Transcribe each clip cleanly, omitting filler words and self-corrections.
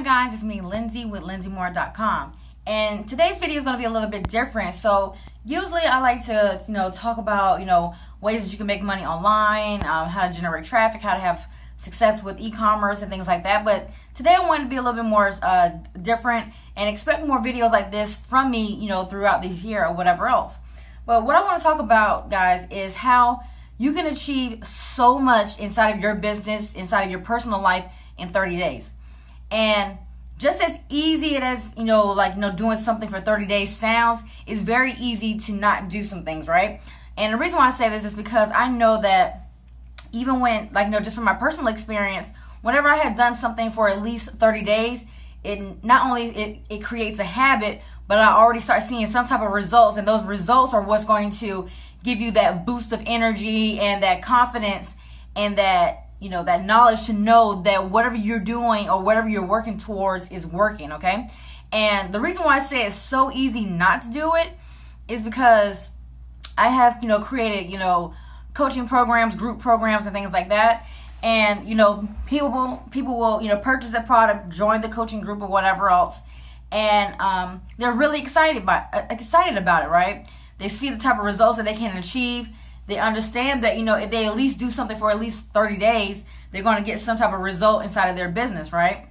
morning, guys. It's me, Linsay, with LinsayMoore.com. And today's video is going to be a little bit different. So usually I like to, talk about, ways that you can make money online, how to generate traffic, how to have success with e-commerce and things like that. But today I wanted to be a little bit more different and expect more videos like this from me, throughout this year or whatever else. But what I want to talk about, guys, is how you can achieve so much inside of your business, inside of your personal life in 30 days. And just as easy as, doing something for 30 days sounds, it's very easy to not do some things, right? And the reason why I say this is because I know that even when, just from my personal experience, whenever I have done something for at least 30 days, it not only it creates a habit, but I already start seeing some type of results, and those results are what's going to give you that boost of energy and that confidence and that that knowledge to know that whatever you're doing or whatever you're working towards is working, okay? And the reason why I say it's so easy not to do it is because I have, created, coaching programs, group programs, and things like that. And, people will, purchase the product, join the coaching group or whatever else. And they're really excited about it, right? They see the type of results that they can achieve. They understand that, if they at least do something for at least 30 days, they're going to get some type of result inside of their business, right?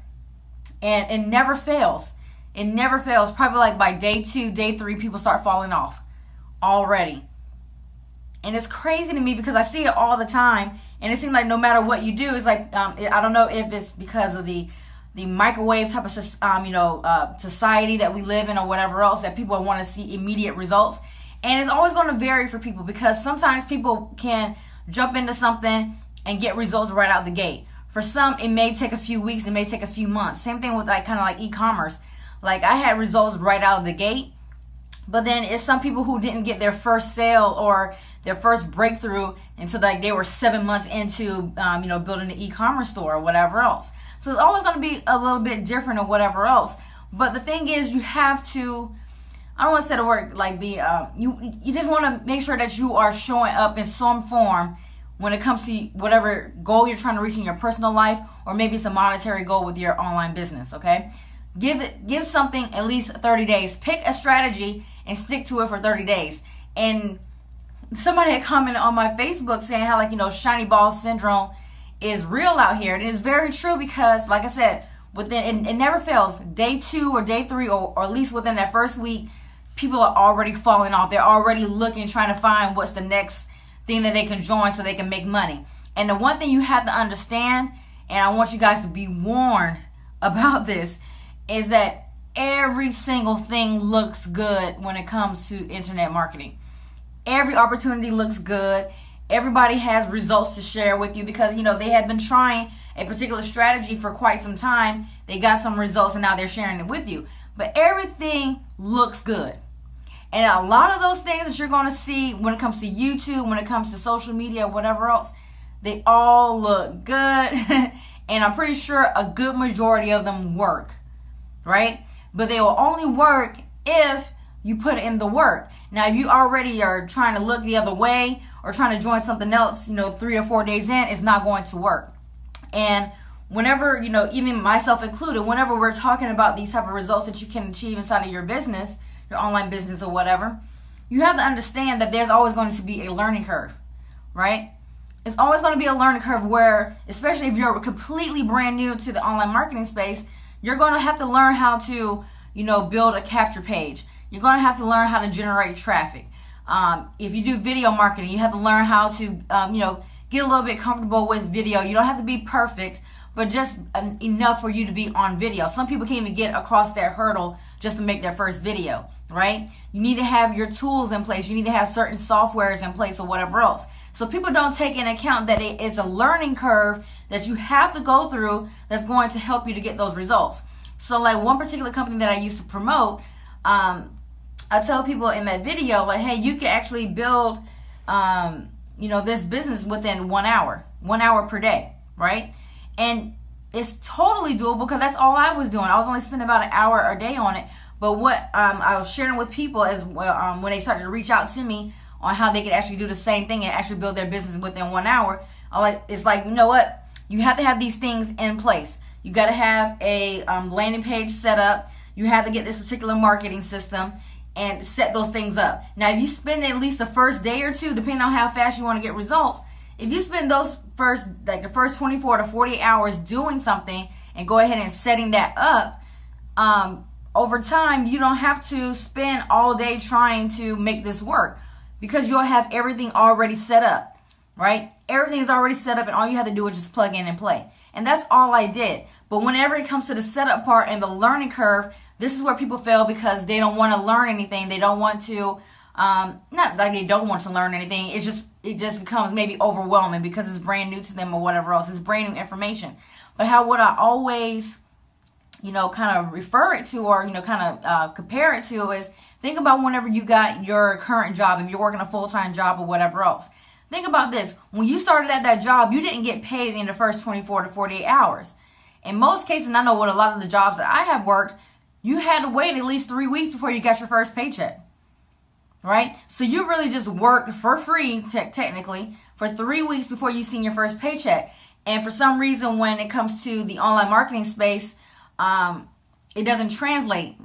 And it never fails. It never fails. Probably like by day 2, day 3, people start falling off already. And it's crazy to me because I see it all the time. And it seems like no matter what you do, it's like, I don't know if it's because of the microwave type of, society that we live in or whatever else, that people want to see immediate results. And it's always going to vary for people because sometimes people can jump into something and get results right out the gate. For some, it may take a few weeks, it may take a few months. Same thing with kind of e-commerce. Like I had results right out of the gate, but then it's some people who didn't get their first sale or their first breakthrough until they were 7 months into building an e-commerce store or whatever else. So it's always going to be a little bit different or whatever else. But the thing is, you have to, I don't want to say the word you just want to make sure that you are showing up in some form when it comes to whatever goal you're trying to reach in your personal life, or maybe it's a monetary goal with your online business, okay? Give something at least 30 days. Pick a strategy and stick to it for 30 days. And somebody had commented on my Facebook saying how shiny ball syndrome is real out here. And it's very true because, like I said, it never fails. Day 2 or day 3 or at least within that first week, people are already falling off. They're already looking, trying to find what's the next thing that they can join so they can make money. And the one thing you have to understand, and I want you guys to be warned about this, is that every single thing looks good when it comes to internet marketing. Every opportunity looks good. Everybody has results to share with you because, they have been trying a particular strategy for quite some time. They got some results and now they're sharing it with you. But everything looks good. And a lot of those things that you're going to see when it comes to YouTube, when it comes to social media, whatever else, they all look good. And I'm pretty sure a good majority of them work, right? But they will only work if you put in the work. Now, if you already are trying to look the other way or trying to join something else, 3 or 4 days in, it's not going to work. And whenever, even myself included, whenever we're talking about these type of results that you can achieve inside of your business, your online business or whatever, you have to understand that there's always going to be a learning curve, right? It's always going to be a learning curve where, especially if you're completely brand new to the online marketing space, you're going to have to learn how to, build a capture page. You're going to have to learn how to generate traffic. If you do video marketing, you have to learn how to, get a little bit comfortable with video. You don't have to be perfect, but just enough for you to be on video. Some people can't even get across that hurdle just to make their first video, right? You need to have your tools in place. You need to have certain softwares in place or whatever else. So people don't take into account that it's a learning curve that you have to go through that's going to help you to get those results. So one particular company that I used to promote, I tell people in that video, hey, you can actually build, this business within 1 hour per day, right? And it's totally doable because that's all I was doing. I was only spending about an hour a day on it. But what I was sharing with people as well, when they started to reach out to me on how they could actually do the same thing and actually build their business within 1 hour, it's like, you know what? You have to have these things in place. You got to have a landing page set up. You have to get this particular marketing system and set those things up. Now, if you spend at least the first day or two, depending on how fast you want to get results, if you spend those the first 24 to 48 hours doing something and go ahead and setting that up, over time, you don't have to spend all day trying to make this work because you'll have everything already set up, right? Everything is already set up and all you have to do is just plug in and play. And that's all I did. But whenever it comes to the setup part and the learning curve, this is where people fail because they don't want to learn anything. They don't want to, not like they don't want to learn anything. It just becomes maybe overwhelming because it's brand new to them or whatever else. It's brand new information. But what I always, kind of refer it to or, kind of compare it to is think about whenever you got your current job, if you're working a full-time job or whatever else. Think about this. When you started at that job, you didn't get paid in the first 24 to 48 hours. In most cases, and I know with a lot of the jobs that I have worked, you had to wait at least 3 weeks before you got your first paycheck, right? So you really just worked for free, technically, for 3 weeks before you seen your first paycheck. And for some reason, when it comes to the online marketing space, it doesn't translate.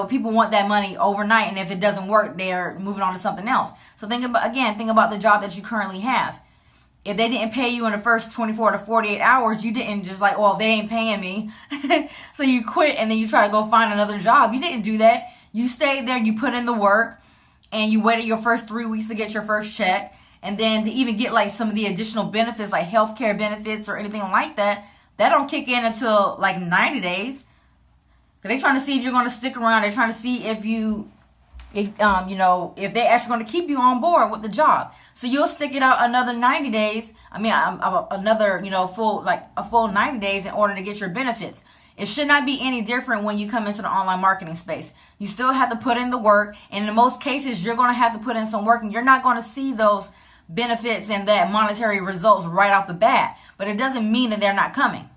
People want that money overnight, and if it doesn't work, they're moving on to something else. So think about the job that you currently have. If they didn't pay you in the first 24 to 48 hours, you didn't just like, well, they ain't paying me. So you quit and then you try to go find another job. You didn't do that. You stayed there, you put in the work, and you waited your first 3 weeks to get your first check. And then to even get like some of the additional benefits like healthcare benefits or anything like that, that don't kick in until like 90 days. They're trying to see if you're going to stick around. They're trying to see if they actually going to keep you on board with the job. So you'll stick it out another 90 days. Another, a full 90 days in order to get your benefits. It should not be any different when you come into the online marketing space. You still have to put in the work. And in most cases, you're going to have to put in some work and you're not going to see those benefits and that monetary results right off the bat. But it doesn't mean that they're not coming,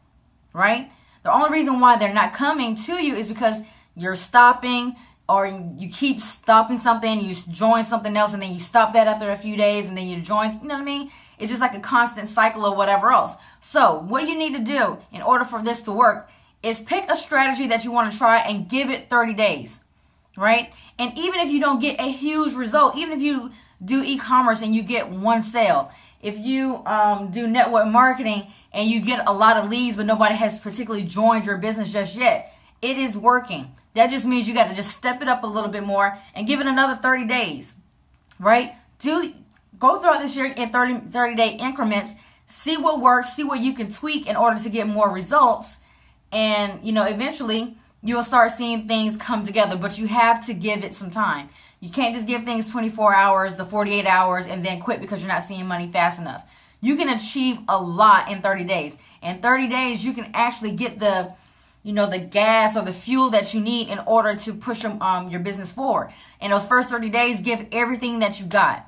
right? The only reason why they're not coming to you is because you're stopping, or you keep stopping something, you join something else, and then you stop that after a few days, and then you join, you know what I mean? It's just like a constant cycle of whatever else. So what you need to do in order for this to work is pick a strategy that you want to try and give it 30 days, right? And even if you don't get a huge result, even if you do e-commerce and you get one sale, if you do network marketing and you get a lot of leads, but nobody has particularly joined your business just yet, it is working. That just means you got to just step it up a little bit more and give it another 30 days, right? Go throughout this year in 30-day increments, see what works, see what you can tweak in order to get more results. And, eventually you'll start seeing things come together, but you have to give it some time. You can't just give things 24 hours to 48 hours and then quit because you're not seeing money fast enough. You can achieve a lot in 30 days. In 30 days, you can actually get the gas or the fuel that you need in order to push your business forward. In those first 30 days, give everything that you got.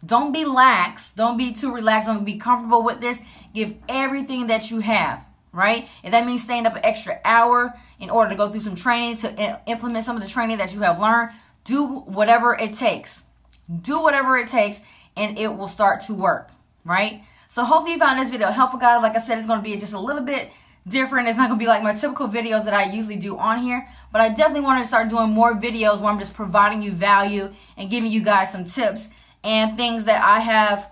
Don't be lax. Don't be too relaxed. Don't be comfortable with this. Give everything that you have, right? If that means staying up an extra hour in order to go through some training, to implement some of the training that you have learned, do whatever it takes. Do whatever it takes, and it will start to work, right? So hopefully you found this video helpful, guys. Like I said, it's going to be just a little bit different. It's not going to be like my typical videos that I usually do on here, but I definitely want to start doing more videos where I'm just providing you value and giving you guys some tips and things that I have,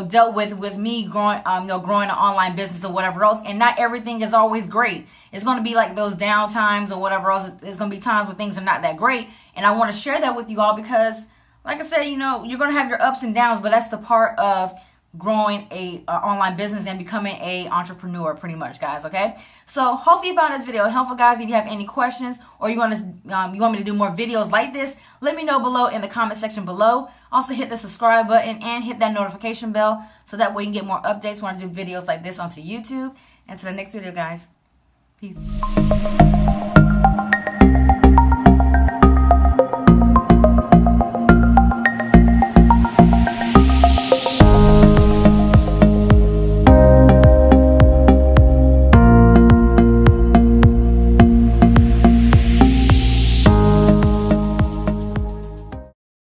dealt with me growing an online business or whatever else. And not everything is always great. It's going to be like those down times or whatever else. It's going to be times where things are not that great. And I want to share that with you all because, like I said, you're going to have your ups and downs, but that's the part of growing a online business and becoming a entrepreneur, pretty much, guys. Okay, so hopefully you found this video helpful, guys. If you have any questions or you want me to do more videos like this, let me know below in the comment section below. Also hit the subscribe button and hit that notification bell so that way you can get more updates when I do videos like this onto YouTube. And to the next video, guys. Peace.